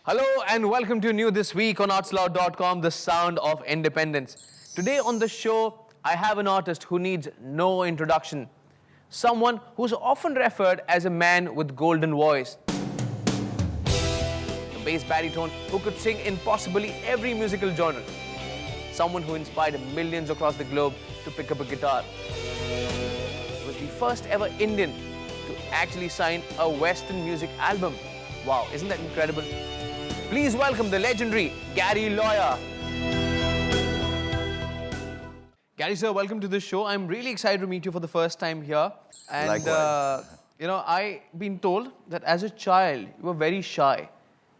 Hello and welcome to New This Week on ArtistAloud.com, the sound of independence. Today on the show, I have an artist who needs no introduction. Someone who's often referred as a man with golden voice. A bass baritone who could sing in possibly every musical genre. Someone who inspired millions across the globe to pick up a guitar. He was the first ever Indian to actually sign a Western music album. Wow, isn't that incredible? Please welcome the legendary Gary Lawyer. Gary sir, welcome to the show. I'm really excited to meet you for the first time here. And Likewise. I've been told that as a child you were very shy.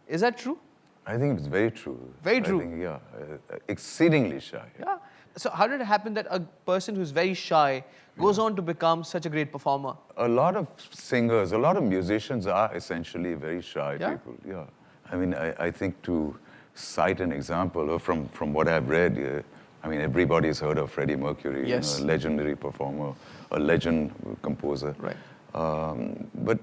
Is that true? I think it's very true. Very true. I think, exceedingly shy. Yeah. So how did it happen that a person who's very shy goes on to become such a great performer? A lot of singers, a lot of musicians are essentially very shy people. Yeah. I mean, I think to cite an example or from what I've read, I mean, everybody's heard of Freddie Mercury, yes. A legendary performer, a legend composer. Right. But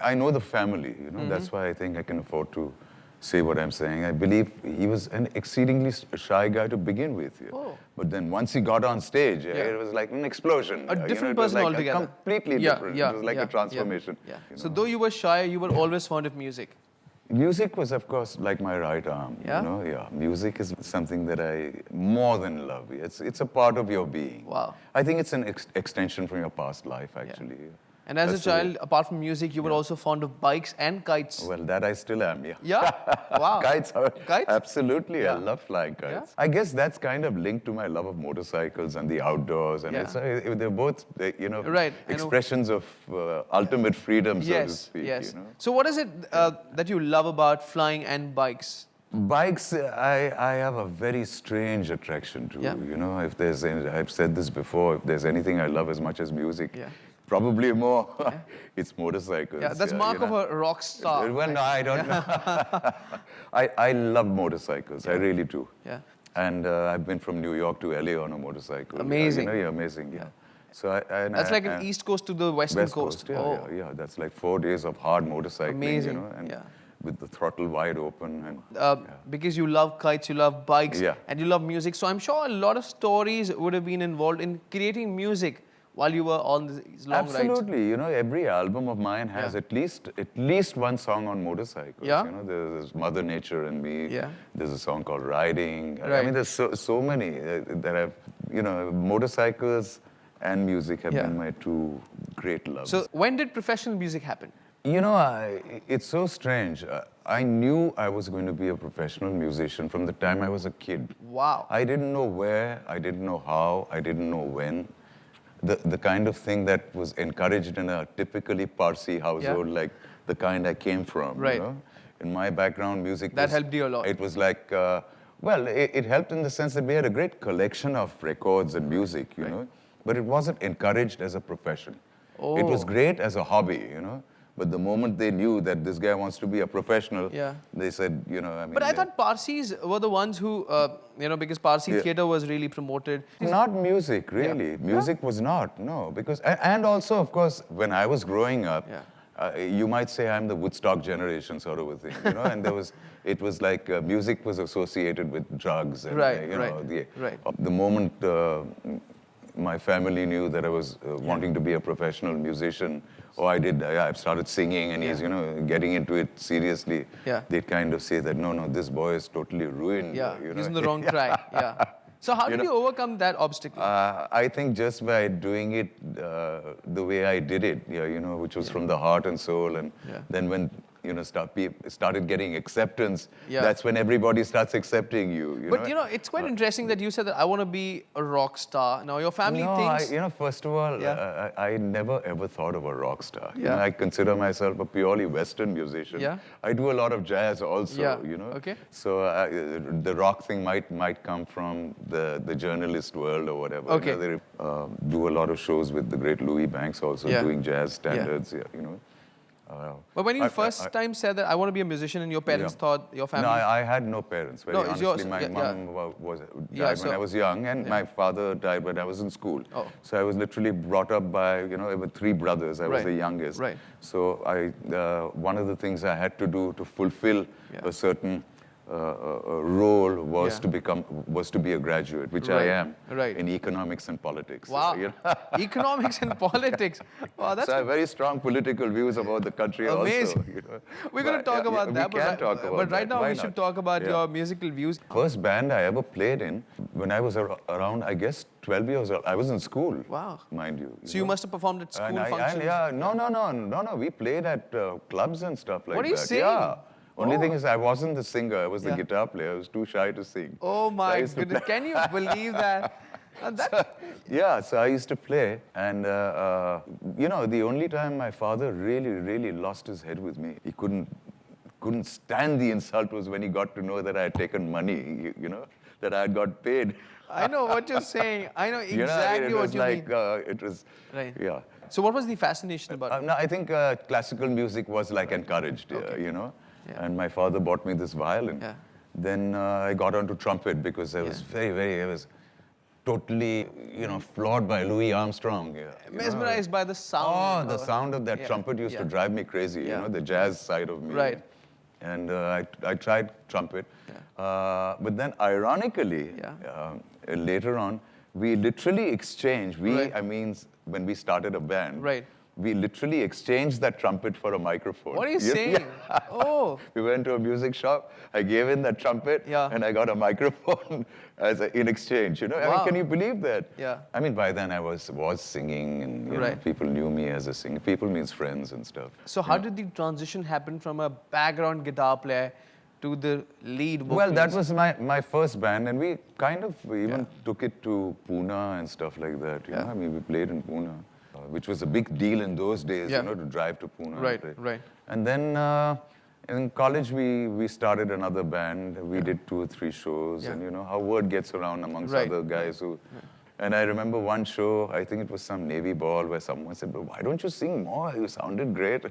I know the family, that's why I think I can afford to say what I'm saying. I believe he was an exceedingly shy guy to begin with. Oh. But then once he got on stage, it was like an explosion. A different person like altogether. Completely different. It was like a transformation. Yeah. So though you were shy, you were always fond of music. Music was, of course, like my right arm. Yeah? Music is something that I more than love. It's a part of your being. Wow. I think it's an extension from your past life, actually. Yeah. And as a child, apart from music, you were also fond of bikes and kites. Well, that I still am, Yeah? Wow. Kites? Absolutely. Yeah. I love flying kites. Yeah? I guess that's kind of linked to my love of motorcycles and the outdoors. And they're both, Right. expressions of ultimate freedom, so to Yes, speak. yes. So what is it that you love about flying and bikes? Bikes, I have a very strange attraction to. Yeah. If there's, I've said this before, if there's anything I love as much as music, probably more, it's motorcycles. Yeah, that's mark of a rock star. Well, no, I don't know. I love motorcycles, I really do. Yeah. And I've been from New York to LA on a motorcycle. Amazing. Amazing, yeah. So that's like an East Coast to the Western Coast. Yeah. That's like 4 days of hard motorcycling. Amazing. And with the throttle wide open. And because you love kites, you love bikes, and you love music. So I'm sure a lot of stories would have been involved in creating music while you were on these long rides. Absolutely. Every album of mine has at least one song on motorcycles. Yeah. There's Mother Nature and Me. Yeah. There's a song called Riding. Right. I mean, there's so many that have, motorcycles and music have been my two great loves. So when did professional music happen? It's so strange. I knew I was going to be a professional musician from the time I was a kid. Wow. I didn't know where, I didn't know how, I didn't know when. The kind of thing that was encouraged in a typically Parsi household, like the kind I came from. Right. In my background, music that helped you a lot. It was like, it helped in the sense that we had a great collection of records and music, you know, but it wasn't encouraged as a profession. Oh. It was great as a hobby, But the moment they knew that this guy wants to be a professional, they said, But I thought Parsis were the ones who, because Parsi theatre was really promoted. Not music, really. Yeah. Music was not, no. Because, and also, of course, when I was growing up, you might say I'm the Woodstock generation sort of a thing, and it was like music was associated with drugs. And, the moment my family knew that I was wanting to be a professional musician, I've started singing and he's, getting into it seriously. Yeah. They'd kind of say that, no, this boy is totally ruined. Yeah, he's on the wrong track. Yeah. So how did you overcome that obstacle? I think just by doing it the way I did it, which was from the heart and soul. And then when, started getting acceptance, that's when everybody starts accepting you. But, it's quite interesting that you said that I want to be a rock star. Now, your family thinks... first of all, I never ever thought of a rock star. I consider myself a purely Western musician. Yeah. I do a lot of jazz also, Okay. So the rock thing might come from the journalist world or whatever. Okay. They do a lot of shows with the great Louis Banks also doing jazz standards, But when you first time said that I want to be a musician, and your parents thought, your family... No, I had no parents. Very honestly, yours. my mom died when I was young, and my father died when I was in school. Oh. So I was literally brought up by, with 3 brothers. I was the youngest. Right. So one of the things I had to do to fulfill a certain role was to be a graduate, which I am in economics and politics. Wow. Economics and politics. Wow, that's so I have very strong political views about the country. Amazing. Also. We're going to talk about that. But right now we should talk about your musical views. First band I ever played in when I was around, I guess, 12 years old. I was in school. Wow. Mind you. So you must have performed at school functions. No. We played at clubs and stuff like that. What are you saying? Yeah. Only thing is, I wasn't the singer. I was the guitar player. I was too shy to sing. Oh my goodness! Can you believe that? So I used to play, and the only time my father really lost his head with me, he couldn't stand the insult, was when he got to know that I had taken money. That I had got paid. I know what you're saying. I know exactly what you mean. It was right. Yeah. So what was the fascination about it? No, I think classical music was encouraged. Yeah. And my father bought me this violin. Yeah. Then I got onto trumpet because I was I was totally, floored by Louis Armstrong. Mesmerized by the sound. Oh, the sound of that trumpet used to drive me crazy, the jazz side of me. Right. And I tried trumpet. But then ironically, later on, we literally exchanged, when we started a band, we literally exchanged that trumpet for a microphone. What are you saying? Oh. We went to a music shop. I gave in that trumpet, and I got a microphone in exchange. Wow. Can you believe that? Yeah. By then I was singing, and people knew me as a singer. People means friends and stuff. So how did the transition happen from a background guitar player to the lead vocalist? Well, that was my first band, and we kind of even took it to Pune and stuff like that. We played in Pune. Which was a big deal in those days, to drive to Pune. Right. And then in college, we started another band. We did 2 or 3 shows, and how word gets around amongst other guys who. And I remember one show, I think it was some Navy ball, where someone said, "Well, why don't you sing more? You sounded great."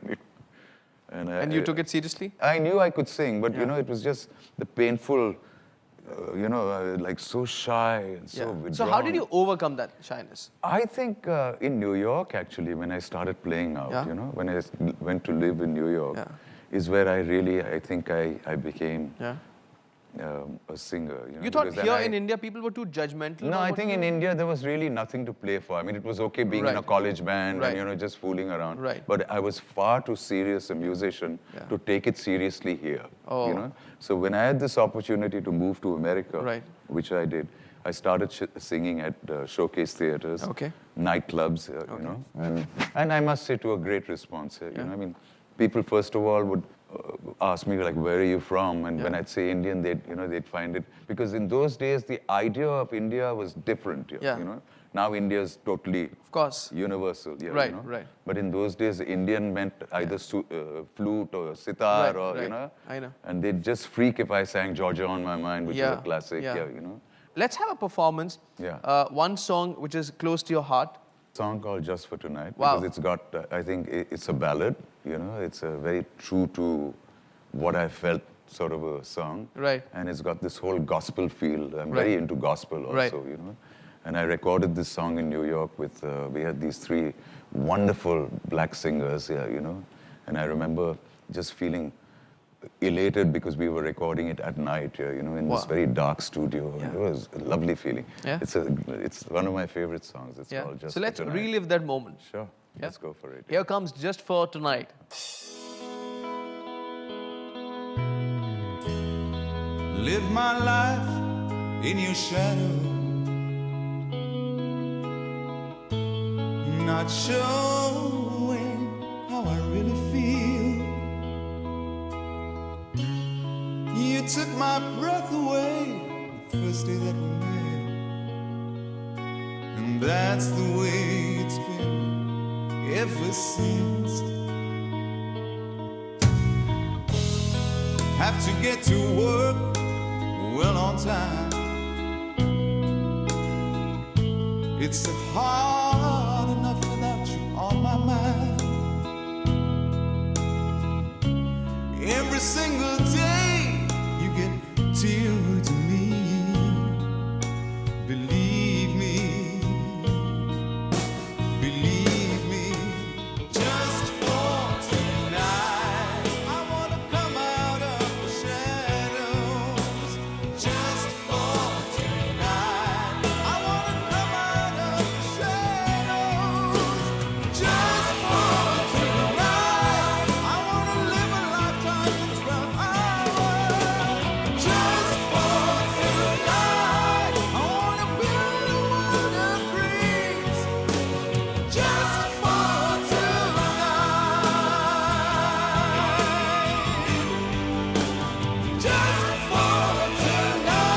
And you took it seriously? I knew I could sing, but it was just the painful. So shy and so withdrawn. So how did you overcome that shyness? I think in New York, actually, when I started playing out, when I went to live in New York, is where I think I became a singer. You thought here in India people were too judgmental? No, I think in India there was really nothing to play for. It was okay being in a college band and just fooling around. Right. But I was far too serious a musician to take it seriously here. Oh. So when I had this opportunity to move to America, which I did, I started singing at showcase theaters, nightclubs, and I must say to a great response. People first of all would ask me where are you from, and when I'd say Indian, they'd find it, because in those days the idea of India was different. Now India is totally, of course, universal. Right. But in those days, Indian meant either flute or sitar, I know. And they'd just freak if I sang Georgia on My Mind, which is a classic. Let's have a performance. One song which is close to your heart. Song called Just for Tonight, wow. because it's got, I think it's a ballad, it's a very true to what I felt sort of a song. Right. And it's got this whole gospel feel. I'm very into gospel also, And I recorded this song in New York with, we had these 3 wonderful black singers, And I remember just feeling elated because we were recording it at night, in this very dark studio. It was a lovely feeling. It's one of my favorite songs. It's called Just So let's for Tonight. relive that moment. Sure. Let's go for it. Here comes Just for Tonight. Live my life in your shadow, not showing how I really feel. You took my breath away the first day that we met, and that's the way it's been ever since. Have to get to work well on time. It's hard enough without you on my mind. single day you get tuned to me. Believe me, believe me, just for tonight. I wanna come out of the shadows. Just for tonight. I wanna come out of the shadows. Just for tonight. I wanna live a lifetime in 12 hours. Just for tonight. I wanna build a world of dreams. Just for tonight. Just for tonight.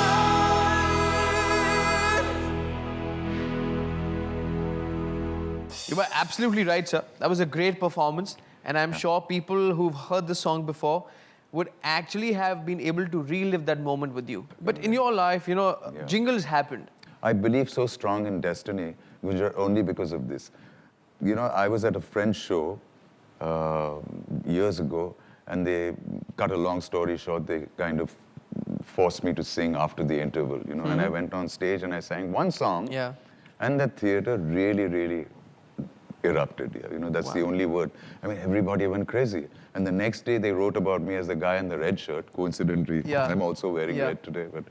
You were absolutely right, sir. That was a great performance. And I'm sure people who've heard the song before would actually have been able to relive that moment with you. But in your life, jingles happened. I believe so strong in destiny, which are only because of this. I was at a French show years ago, and they cut a long story short. They kind of forced me to sing after the interval, and I went on stage and I sang one song. Yeah. And the theater really, really erupted. That's the only word. I mean, everybody went crazy. And the next day they wrote about me as the guy in the red shirt. Coincidentally, Yeah. I'm also wearing red today. But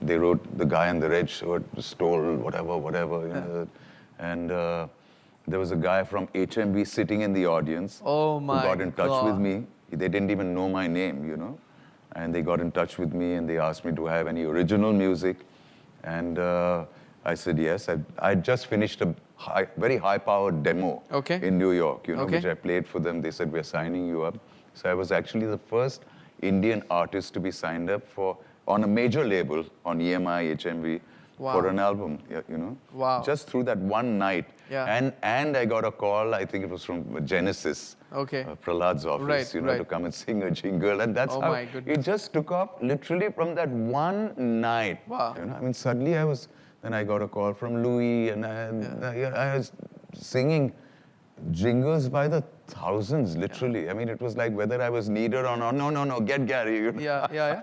they wrote the guy in the red shirt stole whatever. And there was a guy from HMV sitting in the audience Oh who my got in touch God. with me. They didn't even know my name, And they got in touch with me and they asked me to have any original music. And I said yes. I'd just finished a very high-powered demo in New York, which I played for them. They said, we're signing you up. So I was actually the first Indian artist to be signed up on a major label on EMI, HMV, for an album, Wow. Just through that one night. Yeah. And I got a call, I think it was from Genesis, Prahlad's office, to come and sing a jingle. And that's how my goodness. it just took off literally from that one night. Wow. I mean, suddenly then I got a call from Louis, and I was singing jingles by the thousands, literally. I mean, it was like whether I was needed or not. No, get Gary. Yeah.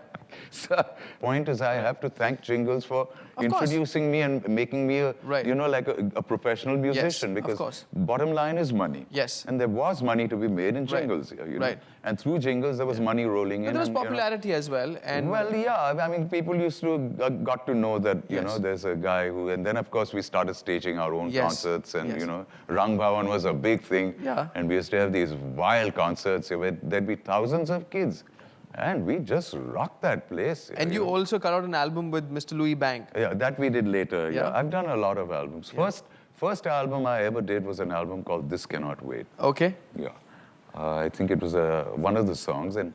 So, point is, I have to thank Jingles for introducing me and making me like a professional musician. Yes, of because course. bottom line is money. Yes. And there was money to be made in Jingles. Right. And through Jingles, there was money rolling in. But there was and, popularity as well. And well, yeah. I mean, people used to got to know that there's a guy who, and then of course we started staging our own concerts, and Rang Bhavan was a big thing. Yeah. And we used to have these wild concerts where there'd be thousands of kids. And we just rocked that place. And you also cut out an album with Mr. Louis Bank. Yeah, that we did later. Yeah. I've done a lot of albums. First album I ever did was an album called This Cannot Wait. Okay. Yeah. I think it was one of the songs. And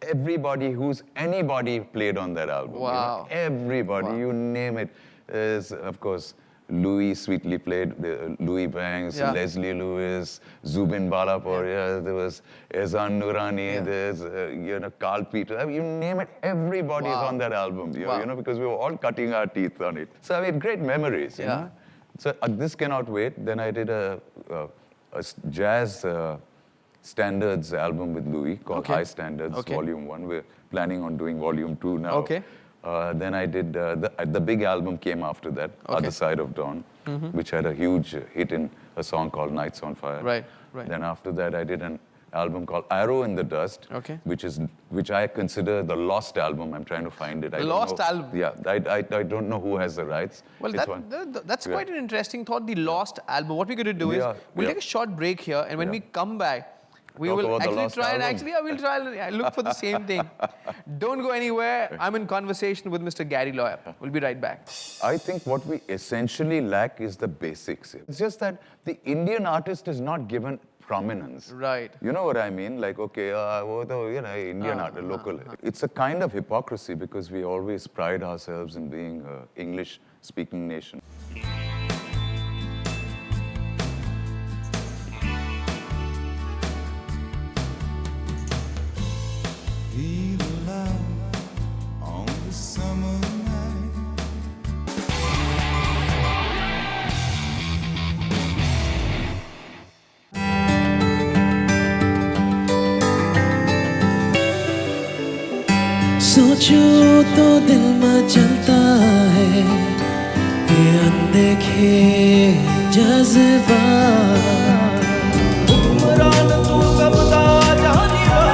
anybody played on that album. Wow. Everybody, you name it. Is of course, Louis sweetly played, Louis Banks, Leslie Lewis, Zubin Balaporia, there was Ezan Nurani, there's Carl Peter, I mean, you name it, everybody is on that album, because we were all cutting our teeth on it. So I mean, great memories, you know. So This Cannot Wait, then I did a jazz standards album with Louis called High Standards, Volume 1. We're planning on doing Volume 2 now. Okay. Then I did, the big album came after that, Other Side of Dawn, which had a huge hit in a song called Nights on Fire. Right. Then after that, I did an album called Arrow in the Dust, which I consider the lost album. I'm trying to find it. Lost album? Yeah, I don't know who has the rights. Well, that's quite an interesting thought, the lost album. What we're going to do is, we'll take a short break here, and when we come back, we will actually try and look for the same thing. Don't go anywhere. I'm in conversation with Mr. Gary Lawyer. We'll be right back. I think what we essentially lack is the basics. It's just that the Indian artist is not given prominence. Right. You know what I mean? Like, okay, Indian art, local. It's a kind of hypocrisy because we always pride ourselves in being an English-speaking nation. Feel alive on the summer night. सोचूं तो दिल मचलता है ये अनदेखे जज्बात हुक्मरान तू सबदा जानिबा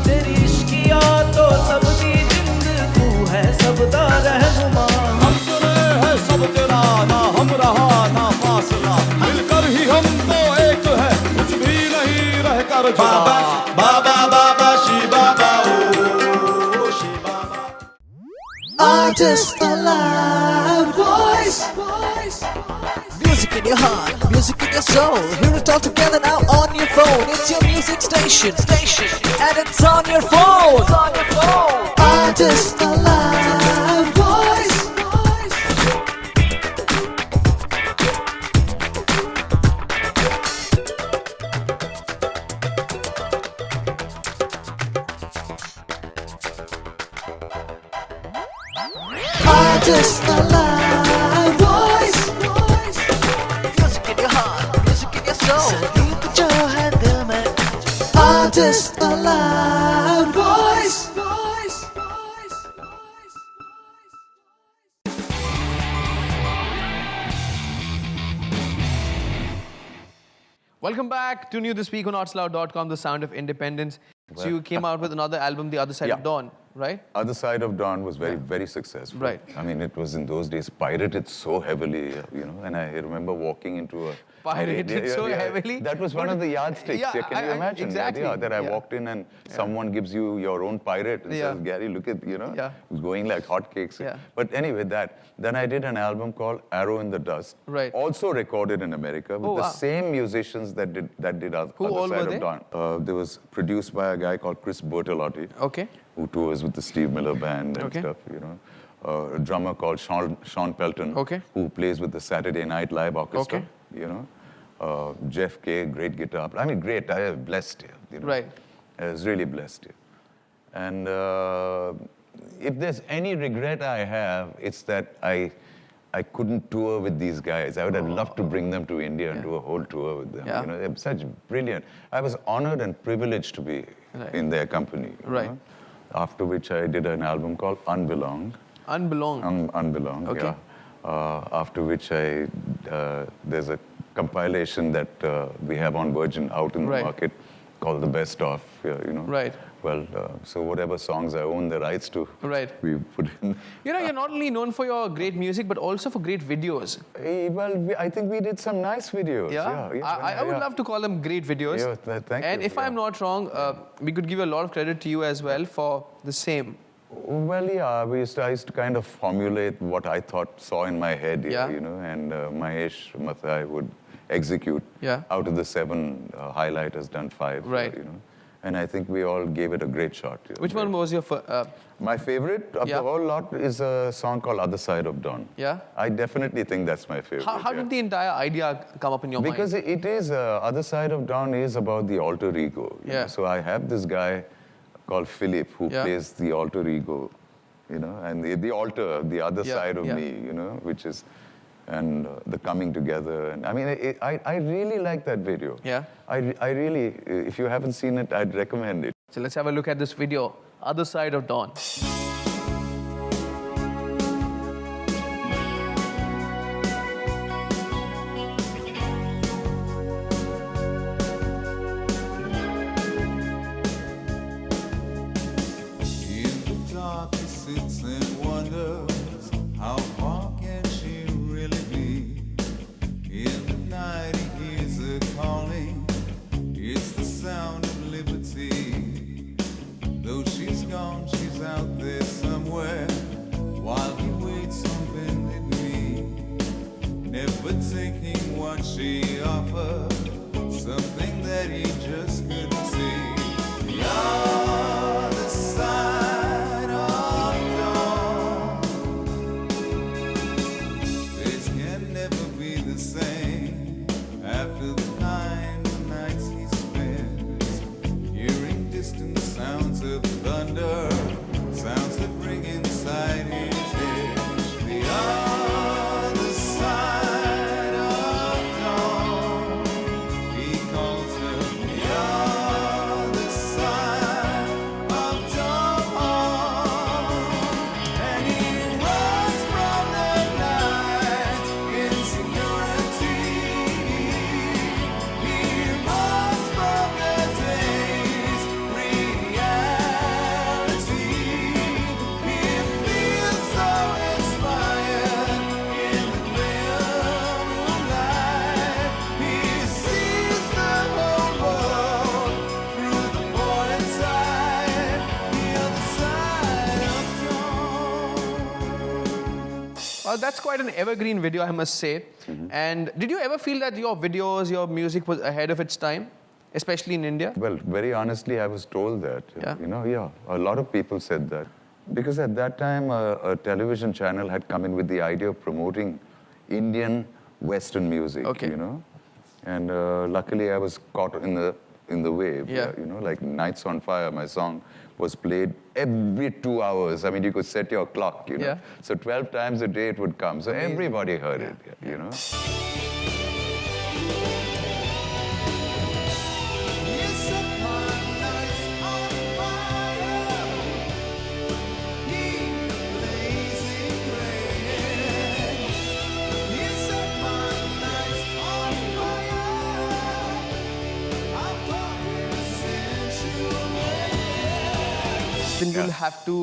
तेरी इश्किया तो सबदी जिंद तू है सबदा रहनुमा हम तेरे हैं सब तेरा ना हम रहा ना फासला मिलकर ही हम तो एक है कुछ भी नहीं रह कर बाबा बाबा बाबा शी बाबा ओ शी बाबा ArtistAloud voice. Music in your heart, music in your soul. Hear it all together now on your phone. It's your music station, and it's on your phone. ArtistAloud voice. ArtistAloud voice. Music in your heart, music in your soul. Sangeet jo hai dil mein. ArtistAloud voice. Welcome back to New This Week on ArtistAloud.com, the sound of independence. So you came out with another album, The Other Side of Dawn, right? Other Side of Dawn was very successful. Right. I mean, it was in those days pirated so heavily, you know, and I remember walking into a... Pirated so heavily? That was one of the yardsticks. Yeah, Can you imagine? exactly. That I walked in and someone gives you your own pirate and says, Gary, look at, you know, it was going like hotcakes. Yeah. But anyway, then I did an album called Arrow in the Dust. Right. Also recorded in America with the same musicians that did Other Side of Dawn. There was produced by a guy called Chris Bertolotti. Okay. Who tours with the Steve Miller Band and stuff, you know. A drummer called Sean Pelton, who plays with the Saturday Night Live Orchestra, you know. Jeff Kay, great guitar player. I mean, great. I was blessed, you know. Right. I was really blessed. And if there's any regret I have, it's that I couldn't tour with these guys. I would have loved to bring them to India and do a whole tour with them. You know, they're such brilliant. I was honored and privileged to be in their company. You know? After which I did an album called Unbelong. Unbelong. Unbelong, yeah. After which there's a compilation that we have on Virgin out in the market called The Best Of, you know. Right. Well, so whatever songs I own the rights to, we put in. You know, you're not only known for your great music, but also for great videos. Well, I think we did some nice videos. Yeah? I would love to call them great videos. Yeah, thank you. And if I'm not wrong, we could give a lot of credit to you as well for the same. Well, yeah, I used to kind of formulate what I saw in my head, you know, and Mahesh Mathai would execute. Out of the 7, Highlight has done 5, you know. And I think we all gave it a great shot. Which one was your My favorite of the whole lot is a song called Other Side of Dawn. Yeah? I definitely think that's my favorite. How did the entire idea come up in your mind? Because it is, Other Side of Dawn is about the alter ego. You know? So I have this guy called Philip who plays the alter ego, you know, and the alter, the other side of me, you know, which is... and the coming together. And I mean, I really like that video. Yeah? I really, if you haven't seen it, I'd recommend it. So let's have a look at this video, Other Side of Dawn. In the dark he sits and wonders how far can she really be. In the night he hears her calling, it's the sound of liberty. Though she's gone, she's out there somewhere, while he waits on bended knee, never taking what she offers, something that he just couldn't see. The other side of dawn, days can never be the same after the kind of nights he spends, hearing distant sounds of thunder, sounds that ring inside his head. The other side of dawn, he calls her the that's quite an evergreen video, I must say. And did you ever feel that your videos, your music was ahead of its time, especially in India? Well, very honestly, I was told that. Yeah. You know, yeah, a lot of people said that. Because at that time, a television channel had come in with the idea of promoting Indian Western music, Okay. you know. And luckily, I was caught in the wave. Yeah. You know, like Nights on Fire, my song was played every 2 hours. I mean, you could set your clock, you know. Yeah. So 12 times a day it would come. So everybody heard it, you know. Yes, upon nights on fire, heat blazing red. Yes, upon nights on fire, I'm talking sensual. Then you'll have to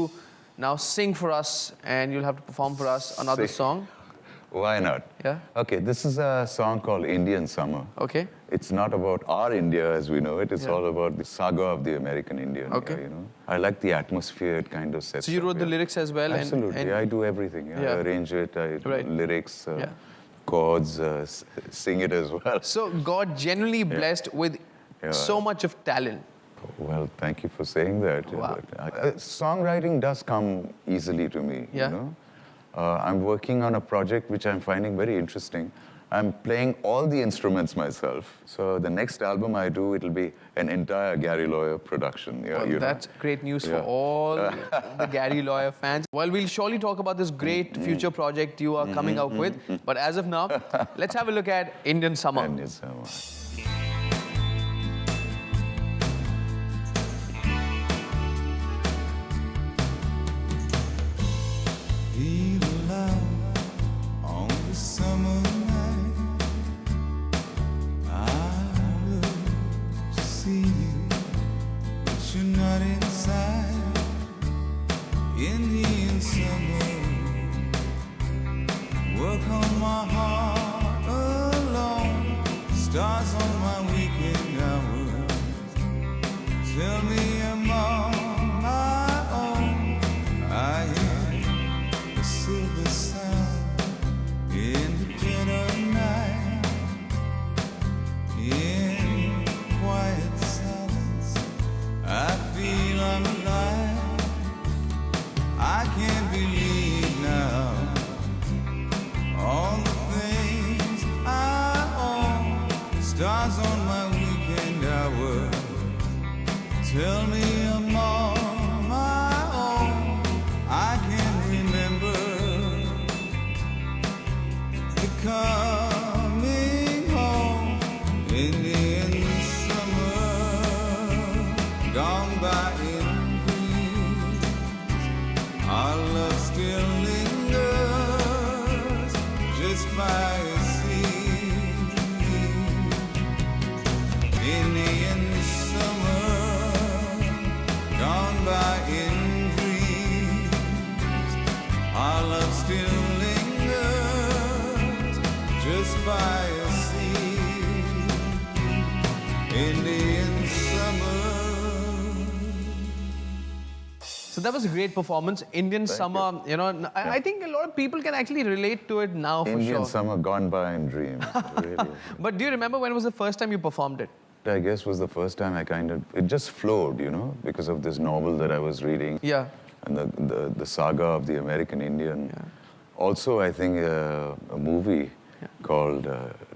now sing for us and you'll have to perform for us another Sing. song. Why not? Yeah. Okay, this is a song called Indian Summer. Okay. It's not about our India as we know it. It's Yeah. all about the saga of the American Indian. Okay. You know, I like the atmosphere it kind of sets. So you up, wrote the yeah. lyrics as well? Absolutely, And I do everything. Yeah. Yeah. I arrange it. Right. Lyrics, Yeah. chords, sing it as well. So God genuinely blessed with Yeah. so much of talent. Well, thank you for saying that. Wow. But, songwriting does come easily to me. Yeah. You know, I'm working on a project which I'm finding very interesting. I'm playing all the instruments myself. So the next album I do, it'll be an entire Gary Lawyer production. Yeah, Well, you know. that's great news for Yeah. all the Gary Lawyer fans. Well, we'll surely talk about this great future project you are coming out with. But as of now, let's have a look at Indian Summer. And it's, Feel alive on the summer night. I love to see you, but you're not inside. Indian summer, work on my heart alone. Stars on my weekend hours. Tell me I'm on my own. I hear the silver sound in the dead of night. In quiet silence, I feel I'm alive. I can't believe now all the things I own. Stars on my weekend hour. Tell me I'm on my own. I can't remember the coming home. Indian summer gone by in breeze. Our love still lingers just by a sea. Indian summer gone by in dreams. Our love still lingers just by a sea. Indian summer. So that was a great performance. Indian Summer, you know, I think a lot of people can actually relate to it now for Indian sure. summer gone by in dreams. Really. But do you remember when was the first time you performed it? I guess was the first time it just flowed, you know, because of this novel that I was reading. Yeah. And the saga of the American Indian. Also, I think a movie called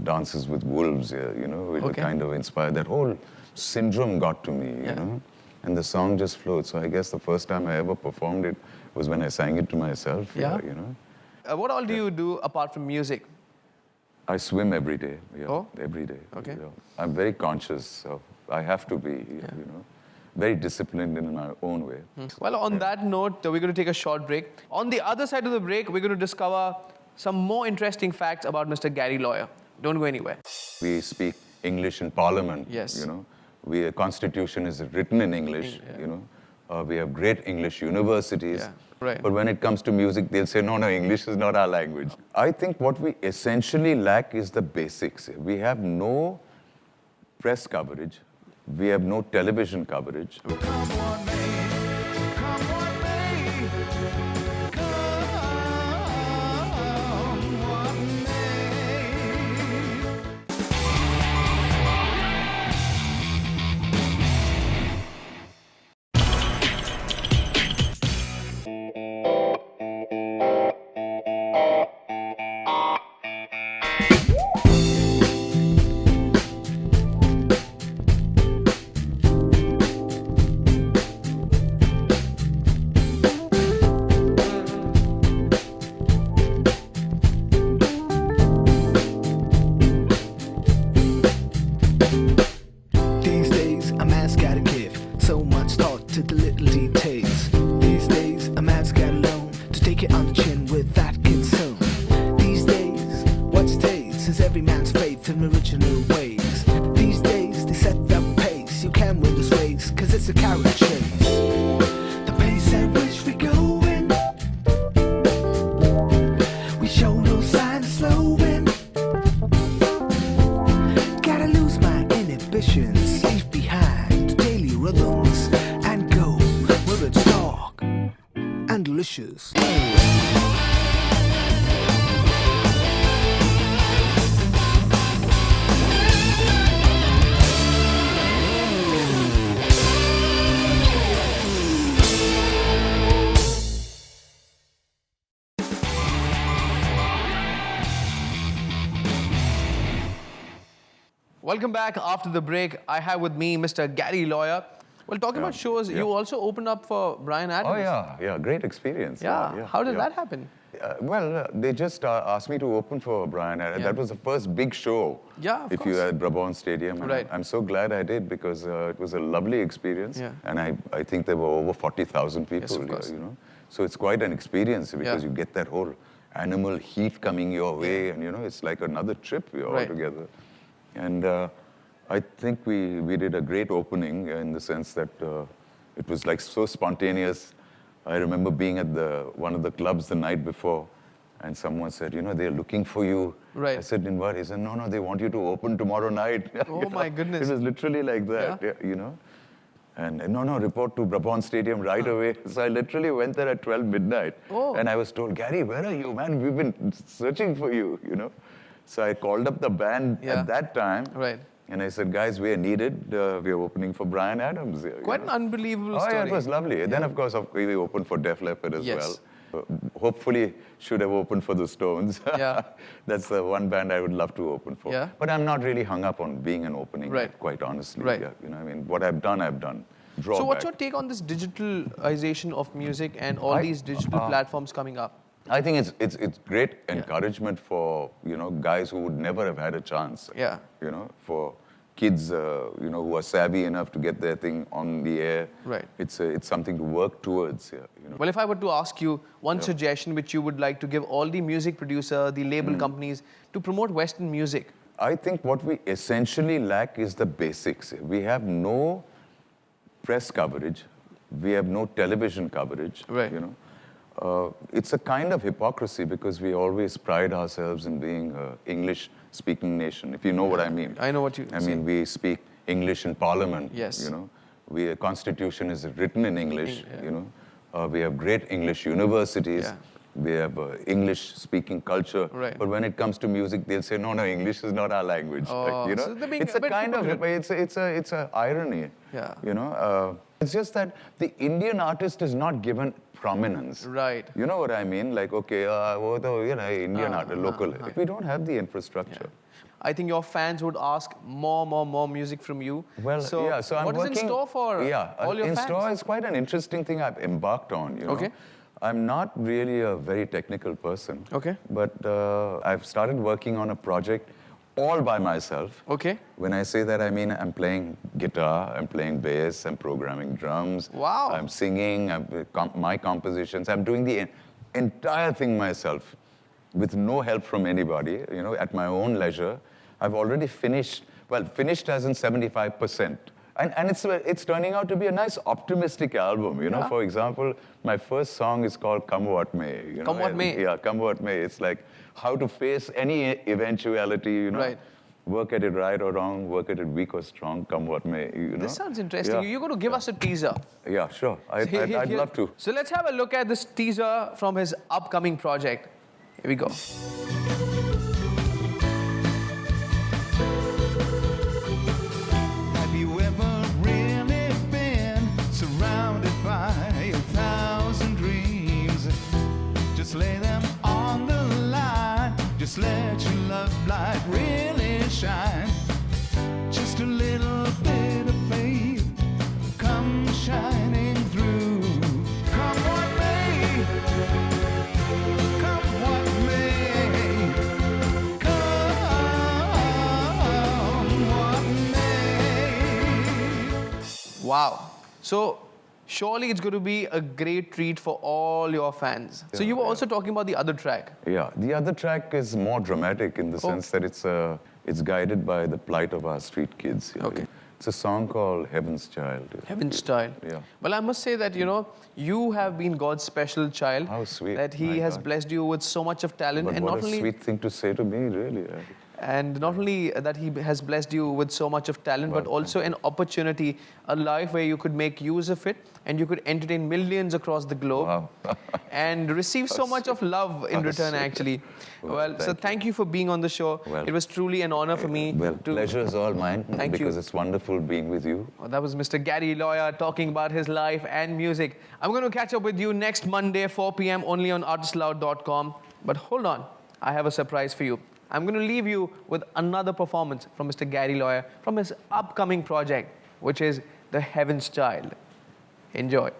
Dances with Wolves, you know, it kind of inspired. That whole syndrome got to me, you know, and the song just flowed. So I guess the first time I ever performed it was when I sang it to myself, Yeah. you know. What all do you do apart from music? I swim every day, Oh? every day. Okay. You know. I'm very conscious of, I have to be, you know, very disciplined in my own way. Well, on that note, we're going to take a short break. On the other side of the break, we're going to discover some more interesting facts about Mr. Gary Lawyer. Don't go anywhere. We speak English in Parliament, Yes. you know. The Constitution is written in English, you know. We have great English universities. Yeah, right. But when it comes to music, they'll say, no, English is not our language. I think what we essentially lack is the basics. We have no press coverage. We have no television coverage. Come on, May. Come on, May. Come. These days, a man's gotta give so much thought to the little details. These days, a man's gotta learn to take it on the chin with that concern. These days, what stays is every man's faith in original ways. These days, they set the pace. You can win this race, cause it's a carrot chase. The pace at which we going, we show no sign of slowing. Gotta lose my inhibitions, leave behind the daily rhythms, and go where it's dark and delicious. Welcome back. After the break, I have with me Mr. Gary Lawyer. Well, talking about shows, you also opened up for Bryan Adams. Oh, yeah, great experience. Yeah. How did that happen? They just asked me to open for Bryan Adams. That was the first big show. Yeah, of if course. you at Brabant Stadium. And Right. I'm so glad I did because it was a lovely experience. Yeah. And I think there were over 40,000 people Yes, of here, course. you know. So it's quite an experience because Yeah. you get that whole animal heat coming your way, and you know, it's like another trip all Right. together. And I think we did a great opening in the sense that it was like so spontaneous. I remember being at one of the clubs the night before, and someone said, you know, they're looking for you. Right. I said, in what? He said, no, they want you to open tomorrow night. Oh, You my know? goodness. It was literally like that, you know. And no, report to Brabant Stadium right away. So I literally went there at 12 midnight. Oh. And I was told, Gary, where are you, man? We've been searching for you, you know. So I called up the band at that time. Right. And I said, guys, we are needed. We are opening for Bryan Adams here. Quite an unbelievable story. Yeah, it was lovely. Then, of course, we opened for Def Leppard as well. Hopefully, should have opened for the Stones. Yeah. That's the one band I would love to open for. Yeah. But I'm not really hung up on being an opening, Right. quite honestly. Right. Yeah, you know, I mean, what I've done, I've done. Drawback. So what's your take on this digitalization of music and all these digital platforms coming up? I think it's great encouragement for, you know, guys who would never have had a chance. Yeah. You know, for kids, you know, who are savvy enough to get their thing on the air. Right. It's something to work towards. Yeah, you know. Well, if I were to ask you one suggestion which you would like to give all the music producer, the label companies to promote Western music. I think what we essentially lack is the basics. We have no press coverage. We have no television coverage. Right. You know. It's a kind of hypocrisy because we always pride ourselves in being an English-speaking nation, if you know what I mean. I know what you mean, we speak English in Parliament. Yes. You know, our Constitution is written in English. You know, we have great English universities. Yeah. We have English-speaking culture. Right. But when it comes to music, they'll say, no, English is not our language. Oh, you know, so they're being it's a a bit kind of hypocritical. it's a irony. Yeah. You know, it's just that the Indian artist is not given prominence. Right. You know what I mean? Like, okay, you know, Indian art, local. We don't have the infrastructure. I think your fans would ask more music from you. Well, so yeah. So I'm what working. is in store for all your in fans? store is quite an interesting thing I've embarked on. You know? Okay. I'm not really a very technical person. Okay. But I've started working on a project all by myself. Okay. When I say that, I mean I'm playing guitar, I'm playing bass, I'm programming drums. Wow. I'm singing, my compositions. I'm doing the entire thing myself with no help from anybody, you know, at my own leisure. I've already finished as in 75%. And it's turning out to be a nice optimistic album, you know. Yeah. For example, my first song is called Come What May. You know? Come What May. Yeah, Come What May. It's like how to face any eventuality, you know. Right. Work at it right or wrong, work at it weak or strong, come what may, you know. This sounds interesting. Yeah. You're going to give us a teaser. Yeah, sure. I'd love to. So let's have a look at this teaser from his upcoming project. Here we go. Have you ever really been surrounded by 1,000 dreams? Just lay them on the line. Just let your love light really shine. Just a little bit of faith come shining through. Come what may. Come what may. Come what Wow. So surely it's going to be a great treat for all your fans. So you were also talking about the other track. Yeah, the other track is more dramatic in the sense that it's guided by the plight of our street kids. You know. Okay. It's a song called Heaven's Child. Heaven's Child. Yeah. Well, I must say that, you have been God's special child. How sweet. That He My has God. blessed you with so much of talent. But and what not a only sweet thing to say to me, really. And not only that He has blessed you with so much of talent, but also an opportunity, a life where you could make use of it and you could entertain millions across the globe. Wow. And receive so much of love in return, sweet. actually. Well, So thank you for being on the show. Well, it was truly an honor for me. Well, to pleasure is all mine because you. it's wonderful being with you. That was Mr. Gary Lawyer talking about his life and music. I'm going to catch up with you next Monday, 4 p.m. only on ArtistAloud.com. But hold on, I have a surprise for you. I'm going to leave you with another performance from Mr. Gary Lawyer from his upcoming project, which is The Heaven's Child. Enjoy.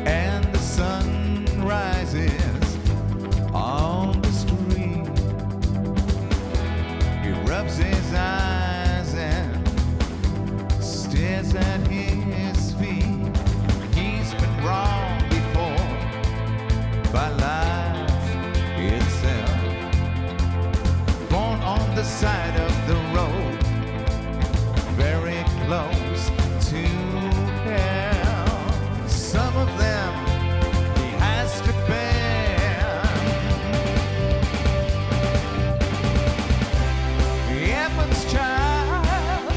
And the sun rises on the street. He rubs his eyes and stares at his feet. He's been wrong before by life itself. Born on the side of the road, very close to hell. Some of them he has to bear. Heaven's child,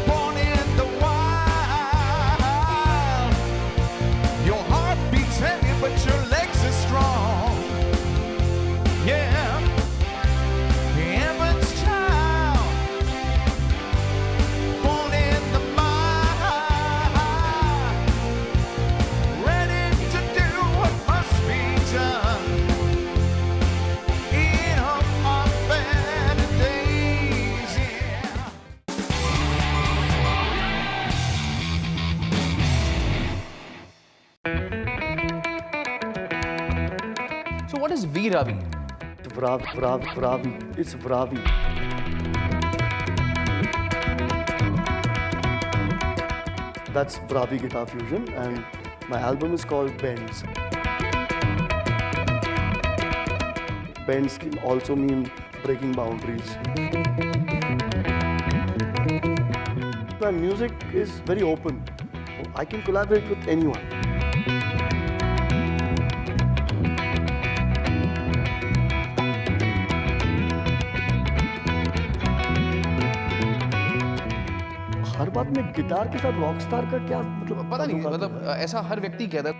born in the wild. Your heart beats heavy, but your legs are strong. Yeah. Heaven's child, born in the mind, ready to do what must be done. In our better days, yeah. So what is V-Ravi? Vravi. It's Vravi. That's Vravi Guitar Fusion, and my album is called Bends. Bends can also mean breaking boundaries. My music is very open. I can collaborate with anyone. हर बात में guitar के साथ rock star का क्या मतलब पता नहीं, मतलब ऐसा हर व्यक्ति कहता है।